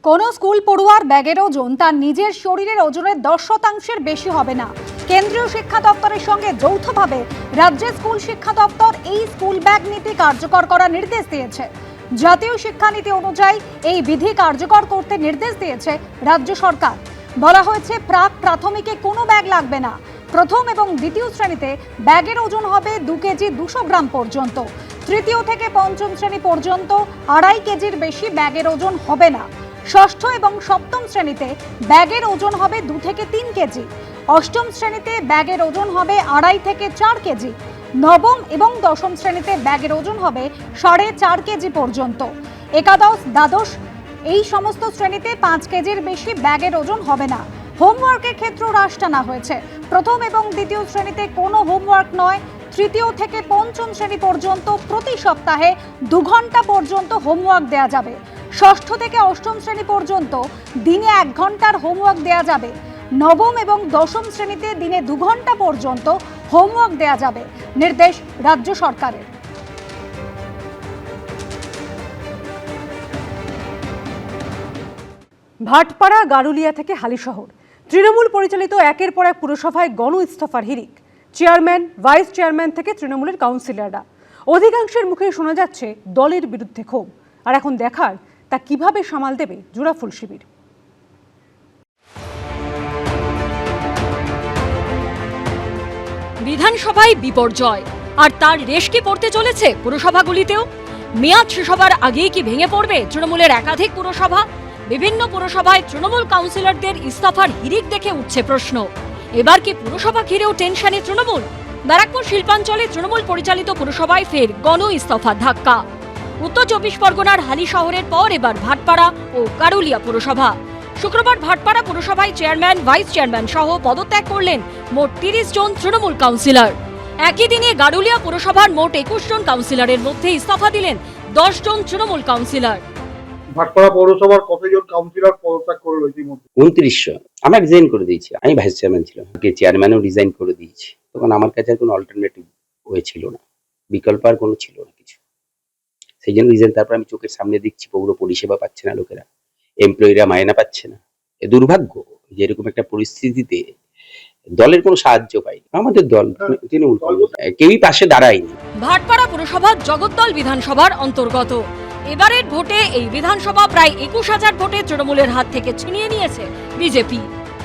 কোনো স্কুল পড়ুয়ার ব্যাগের ওজন তার নিজের শরীরের ওজনের 10% বেশি হবে না। কেন্দ্রীয় শিক্ষা দপ্তরের সঙ্গে যৌথভাবে রাজ্যের স্কুল শিক্ষা দপ্তর এই স্কুল ব্যাগ নীতি কার্যকর করার নির্দেশ দিয়েছে। জাতীয় শিক্ষানীতি অনুযায়ী এই বিধি কার্যকর করতে নির্দেশ দিয়েছে রাজ্য সরকার। বলা হয়েছে প্রাক প্রাথমিকে কোনো ব্যাগ লাগবে না। প্রথম এবং দ্বিতীয় শ্রেণীতে ব্যাগের ওজন হবে 2 কেজি 200 গ্রাম পর্যন্ত। তৃতীয় থেকে পঞ্চম শ্রেণী পর্যন্ত 2.5 কেজির বেশি ব্যাগের ওজন হবে না। ষষ্ঠ এবং সপ্তম শ্রেণীতে ব্যাগের ওজন হবে 2 থেকে 3 কেজি। অষ্টম শ্রেণীতে ব্যাগের ওজন হবে 2.5 থেকে 4 কেজি। নবম এবং দশম শ্রেণীতে ব্যাগের ওজন হবে 4.5 কেজি পর্যন্ত। একাদশ দ্বাদশ এই সমস্ত শ্রেণীতে 5 কেজির বেশি ব্যাগের ওজন হবে না। হোমওয়ার্কের ক্ষেত্রেও হ্রাস টানা হয়েছে। প্রথম এবং দ্বিতীয় শ্রেণীতে কোনো হোমওয়ার্ক নয়। তৃতীয় থেকে পঞ্চম শ্রেণী পর্যন্ত প্রতি সপ্তাহে 2 ঘন্টা পর্যন্ত হোমওয়ার্ক দেওয়া যাবে। ষষ্ঠ থেকে অষ্টম শ্রেণী পর্যন্ত দিনে 1 ঘন্টার হোমওয়ার্ক দেওয়া যাবে। নবম এবং দশম শ্রেণীতে দিনে 2 ঘন্টা পর্যন্ত হোমওয়ার্ক দেওয়া যাবে। নির্দেশ রাজ্য সরকারের। ভাটপাড়া গারুলিয়া থেকে হালিশহর তৃণমূল পরিচালিত একের পর এক পুরসভায় গণ ইস্তফার হিড়িক। চেয়ারম্যান, ভাইস চেয়ারম্যান থেকে তৃণমূলের কাউন্সিলররা অধিকাংশের মুখে শোনা যাচ্ছে দলের বিরুদ্ধে ক্ষোভ। আর এখন দেখার তা কিভাবে সামাল দেবে জোড়াফুল শিবির। বিধানসভায় বিপর্যয়, আর তার রেশ কি পড়তে চলেছে পুরসভাগুলিতেও? মেয়াদ শেষ হবার আগেই কি ভেঙে পড়বে তৃণমূলের একাধিক পুরসভা? বিভিন্ন পুরসভায় তৃণমূল কাউন্সিলরদের ইস্তফার হিড়িক দেখে উঠছে প্রশ্ন। এবার কি পুরসভা ঘিরেও টেনশনে তৃণমূল? ব্যারাকপুর শিল্পাঞ্চলে তৃণমূল পরিচালিত পুরসভায় ফের গণ ইস্তফার ধাক্কা। উত্তর 24 পরগনার হালি শহরের পর এবার ভাটপাড়া ও গারুলিয়া পুরসভা। শুক্রবার ভাটপাড়া পুরসভায় চেয়ারম্যান, ভাইস চেয়ারম্যান সহ পদত্যাগ করলেন মোট 30 জন তৃণমূল কাউন্সিলর। একই দিনে গারুলিয়া পুরসভার মোট 21 জন কাউন্সিলরের মধ্যে ইস্তফা দিলেন 10 জন তৃণমূল কাউন্সিলর। ভাটপাড়া পৌরসভার কতজন কাউন্সিলর পদত্যাগ করলো ইতিমধ্যে? 2900। আমি রিজাইন করে দিয়েছি। আমি ভাইস চেয়ারম্যান ছিলাম, চেয়ারম্যানও রিজাইন করে দিয়েছি। তখন আমার কাছে আর কোনো অল্টারনেটিভ ওয়ে ছিল না, বিকল্প আর কোনো ছিল না কিছু। সেই জন্য রিজাইন। তারপর আমি চোখের সামনে দেখছি পৌর পরিষেবা পাচ্ছে না লোকেরা, এমপ্লয়িরা মায়না পাচ্ছে না। এ দুর্ভাগ্য যে এরকম একটা পরিস্থিতিতে দলের কোনো সাহায্য পাইনি। আমাদের দল তৃণমূল কেউই পাশে দাঁড়ায়নি। ভাটপাড়া পুরসভা জগদ্দল বিধানসভার অন্তর্গত। এবারের ভোটে এই বিধানসভা প্রায় 21,000 ভোটে তৃণমূলের হাত থেকে ছিনিয়ে নিয়েছে বিজেপি।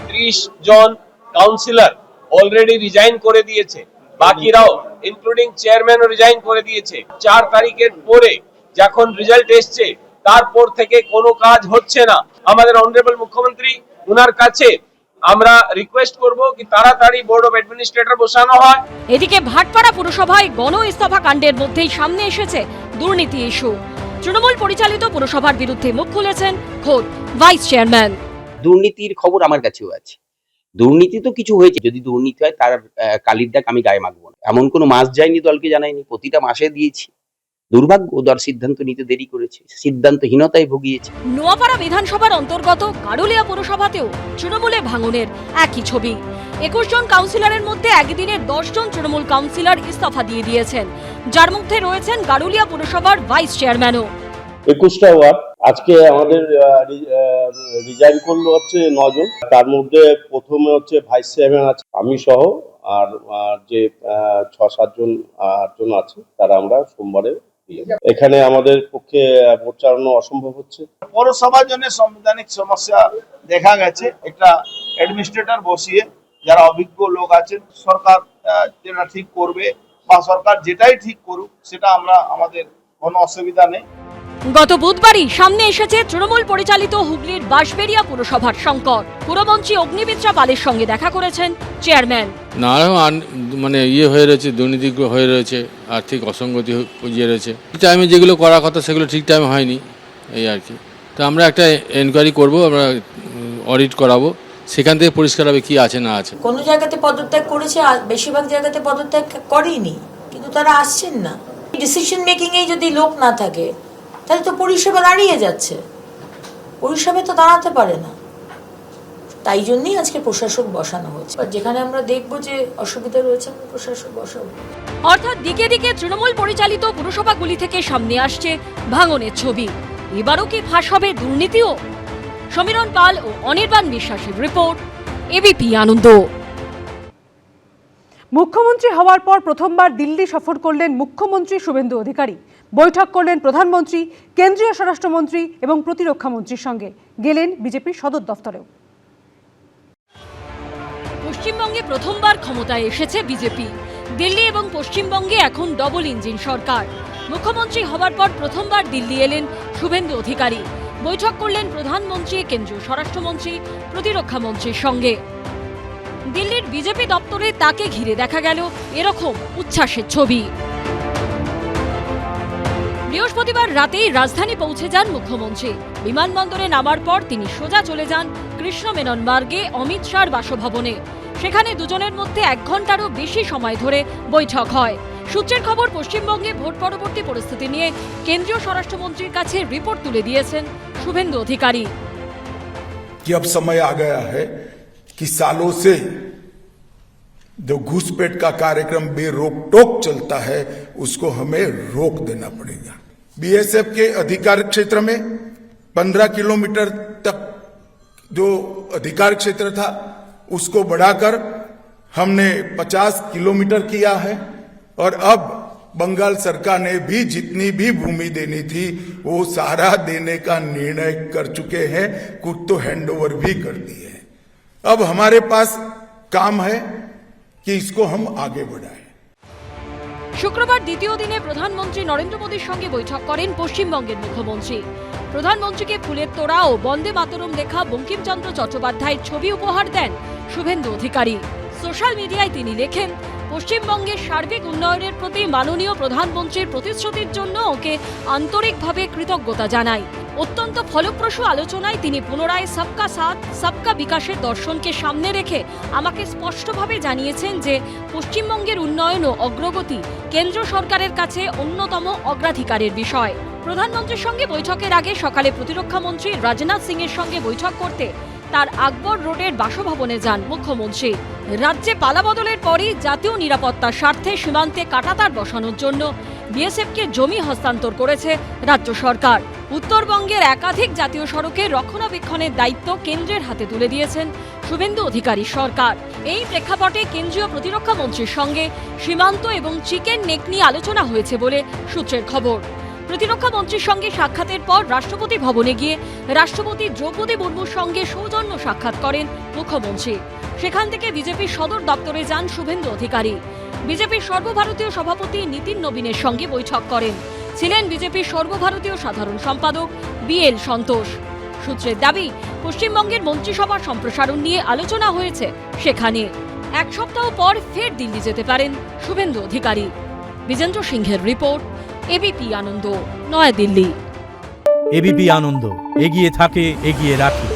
30 জন কাউন্সিলর অলরেডি রিজাইন করে দিয়েছে, বাকিরাও ইনক্লুডিং চেয়ারম্যানও রিজাইন করে দিয়েছে। 4 তারিখের পরে যখন রেজাল্ট এসছে তারপর থেকে কোনো কাজ হচ্ছে না। আমাদের অনারেবল মুখ্যমন্ত্রী ওনার কাছে আমরা রিকোয়েস্ট করব কি তাড়াতাড়ি বোর্ড অফ অ্যাডমিনিস্ট্রেটর বসানো হয়। এদিকে ভাটপাড়া পুরসভায় গণ ইস্তফা কাণ্ডের মধ্যেই সামনে এসেছে দুর্নীতি ইস্যু। তৃণমূল পরিচালিত পুরসভার বিরুদ্ধে মুখ খুলেছেন খোদ ভাইস চেয়ারম্যান। দুর্নীতির খবর আমার কাছেও আছে। দুর্নীতি তো কিছু হয়েছে, যদি দুর্নীতি হয় তার কালির দাগ আমি গায়ে মাখবো না। এমন কোনো মাস যায়নি দলকে জানাইনি, প্রতিটা মাসে দিয়েছি। দুর্ভাগ্য দল সিদ্ধান্ত নিতে দেরি করেছে, সিদ্ধান্তহীনতায় ভুগিয়েছে। নোয়াপাড়া বিধানসভার অন্তর্গত গারুলিয়া পুরসভাতেও তৃণমূলে ভাঙনের একই ছবি। 21 জন কাউন্সিলরের মধ্যে একদিনে 10 জন তৃণমূল কাউন্সিলর ইস্তফা দিয়ে দিয়েছেন, যার মধ্যে রয়েছেন গারুলিয়া পুরসভার ভাইস চেয়ারম্যানও। 21টা ওয়ার্ড আজকে আমাদের রিজাইন করলো হচ্ছে 9 জন। তার মধ্যে প্রথমে হচ্ছে ভাইস চেয়ারম্যান আছে, আমি সহ, আর যে 6-7 জন 8 জন আছে তারা আমরা সোমবারে। এখানে আমাদের পক্ষে ভোট চালানো অসম্ভব হচ্ছে। পৌরসভার জন্য সাংবিধানিক সমস্যা দেখা গেছে। একটা অ্যাডমিনিস্ট্রেটর বসিয়ে যারা অভিজ্ঞ লোক আছেন, সরকার যেটা ঠিক করবে বা সরকার যেটাই ঠিক করুক সেটা আমরা আমাদের কোনো অসুবিধা নেই। গত বুধবারই সামনে এসেছে তৃণমূল পরিচালিত হুগলির বাঁশবেড়িয়া পুরসভার সংকট। পুরমন্ত্রী অগ্নিমিত্রা পালের সঙ্গে দেখা করেছেন চেয়ারম্যান। নানা মানে হয়ে রয়েছে, দুর্নীতি হয়ে রয়েছে, আর্থিক অসঙ্গতি রয়েছে। টাইমে যেগুলো করার কথা সেগুলো ঠিক টাইমে হয়নি, এই আর কি। তো আমরা একটা এনকোয়ারি করব, আমরা অডিট করাবো, সেখান থেকে পরিষ্কার হবে কি আছে না আছে। কোনো জায়গাতে পদত্যাগ করেছে, বেশিরভাগ জায়গাতে পদত্যাগ করেনি, কিন্তু তারা আসছেন না। ডিসিশন মেকিং এ যদি লোক না থাকে তাহলে তো পরিষেবা দাঁড়িয়ে যাচ্ছে, পরিষেবা তো দাঁড়াতে পারে না। তাই জন্যই আজকে প্রশাসক বসানো হচ্ছে। যেখানে আমরা দেখবো যে অসুবিধা রয়েছে আমরা প্রশাসক বসাবো। অর্থাৎ দিকে দিকে তৃণমূল পরিচালিত পুরসভাগুলি থেকে সামনে আসছে ভাঙনের ছবি। এবারও কি ফাঁস হবে দুর্নীতিও? সমীরণ পাল ও অনির্বাণ বিশ্বাসের রিপোর্ট, এবিপি আনন্দ। মুখ্যমন্ত্রী হওয়ার পর প্রথমবার দিল্লি সফর করলেন মুখ্যমন্ত্রী শুভেন্দু অধিকারী। বৈঠক করলেন প্রধানমন্ত্রী, কেন্দ্রীয় স্বরাষ্ট্রমন্ত্রী এবং প্রতিরক্ষা মন্ত্রীর সঙ্গে। গেলেন বিজেপির সদর দফতরেও। পশ্চিমবঙ্গে প্রথমবার ক্ষমতায় এসেছে বিজেপি। দিল্লি এবং পশ্চিমবঙ্গে এখন ডবল ইঞ্জিন সরকার। মুখ্যমন্ত্রী হওয়ার পর প্রথমবার দিল্লি এলেন শুভেন্দু অধিকারী। বৈঠক করলেন প্রধানমন্ত্রী, কেন্দ্রীয় স্বরাষ্ট্রমন্ত্রী, প্রতিরক্ষা মন্ত্রীর সঙ্গে। দিল্লির বিজেপি দপ্তরে তাকে ঘিরে দেখা গেল এরকম উচ্ছ্বাসের ছবি। বৃহস্পতিবার রাতেই রাজধানী পৌঁছে যান মুখ্যমন্ত্রী। বিমানবন্দরে নামার পর তিনি সোজা চলে যান কৃষ্ণ মেনন মার্গে অমিত শাহর বাসভবনে। সেখানে দুজনের মধ্যে 1 ঘন্টারও বেশি সময় ধরে বৈঠক হয়। সূত্রের খবর, পশ্চিমবঙ্গে ভোট পরবর্তী পরিস্থিতি নিয়ে কেন্দ্রীয় স্বরাষ্ট্রমন্ত্রীর কাছে রিপোর্ট তুলে দিয়েছেন শুভেন্দু অধিকারী। कि अब समय आ गया है कि सालों से जो घुसपैठ का कार्यक्रम बेरोक टोक चलता है उसको हमें रोक देना पड़ेगा। बीएसएफ के अधिकार क्षेत्र में 15 किलोमीटर तक जो अधिकार क्षेत्र था उसको बढ़ाकर हमने 50 किलोमीटर किया है और अब बंगाल सरकार ने भी जितनी भी भूमि देनी थी वो सारा देने का निर्णय कर चुके हैं, कुछ तो हैंडओवर भी कर दिए हैं। अब हमारे पास काम है कि इसको हम आगे बढ़ाएं। শুক্রবার দ্বিতীয় দিনে প্রধানমন্ত্রী নরেন্দ্র মোদীর সঙ্গে বৈঠক করেন পশ্চিমবঙ্গের মুখ্যমন্ত্রী। প্রধানমন্ত্রীকে ফুলের তোড়া ও বন্দে মাতরম লেখা বঙ্কিমচন্দ্র চট্টোপাধ্যায়ের ছবি উপহার দেন শুভেন্দু অধিকারী। সোশ্যাল মিডিয়ায় তিনি লেখেন, পশ্চিমবঙ্গের সার্বিক উন্নয়নের প্রতি মাননীয় প্রধানমন্ত্রীর প্রতিশ্রুতির জন্য ওকে আন্তরিকভাবে কৃতজ্ঞতা জানাই। অত্যন্ত ফলপ্রসূ আলোচনায় তিনি পুনরায় সবকা সাথ সবকা বিকাশের দর্শনকে সামনে রেখে আমাকে স্পষ্টভাবে জানিয়েছেন যে পশ্চিমবঙ্গের উন্নয়ন ও অগ্রগতি কেন্দ্র সরকারের কাছে অন্যতম অগ্রাধিকারের বিষয়। প্রধানমন্ত্রীর সঙ্গে বৈঠকের আগে সকালে প্রতিরক্ষা মন্ত্রী রাজনাথ সিং এর সঙ্গে বৈঠক করতে তার আকবর রোডের বাসভবনে যান মুখ্যমন্ত্রী। রাজ্যে পালাবদলের পরই জাতীয় নিরাপত্তার স্বার্থে সীমান্তে কাঁটাতার বসানোর জন্য বিএসএফকে জমি হস্তান্তর করেছে রাজ্য সরকার। উত্তরবঙ্গের একাধিক জাতীয় সড়কের রক্ষণাবেক্ষণের দায়িত্ব কেন্দ্রের হাতে তুলে দিয়েছেন শুভেন্দু অধিকারী সরকার। এই প্রেক্ষাপটে কেন্দ্রীয় প্রতিরক্ষা মন্ত্রীর সঙ্গে সীমান্ত এবং চিকেন নেক নিয়ে আলোচনা হয়েছে বলে সূত্রের খবর। প্রতিরক্ষা মন্ত্রীর সঙ্গে সাক্ষাতের পর রাষ্ট্রপতি ভবনে গিয়ে রাষ্ট্রপতি দ্রৌপদী মুর্মুর সঙ্গে সৌজন্য সাক্ষাৎ করেন মুখ্যমন্ত্রী। সেখান থেকে বিজেপির সদর দপ্তরে যান শুভেন্দু অধিকারী। বিজেপির সর্বভারতীয় সভাপতি নীতিন নবীনের সঙ্গে বৈঠক করেন। ছিলেন বিজেপির সর্বভারতীয় সাধারণ সম্পাদক BL সন্তোষ। সূত্রের দাবি, পশ্চিমবঙ্গের মন্ত্রিসভা সম্প্রসারণ নিয়ে আলোচনা হয়েছে সেখানে। 1 সপ্তাহ পর ফের দিল্লি যেতে পারেন শুভেন্দু অধিকারী। বিজেন্দ্র সিংহের রিপোর্ট, এবিপি আনন্দ, নয়াদিল্লি। এবিপি আনন্দ, এগিয়ে থাকে, এগিয়ে রাখে।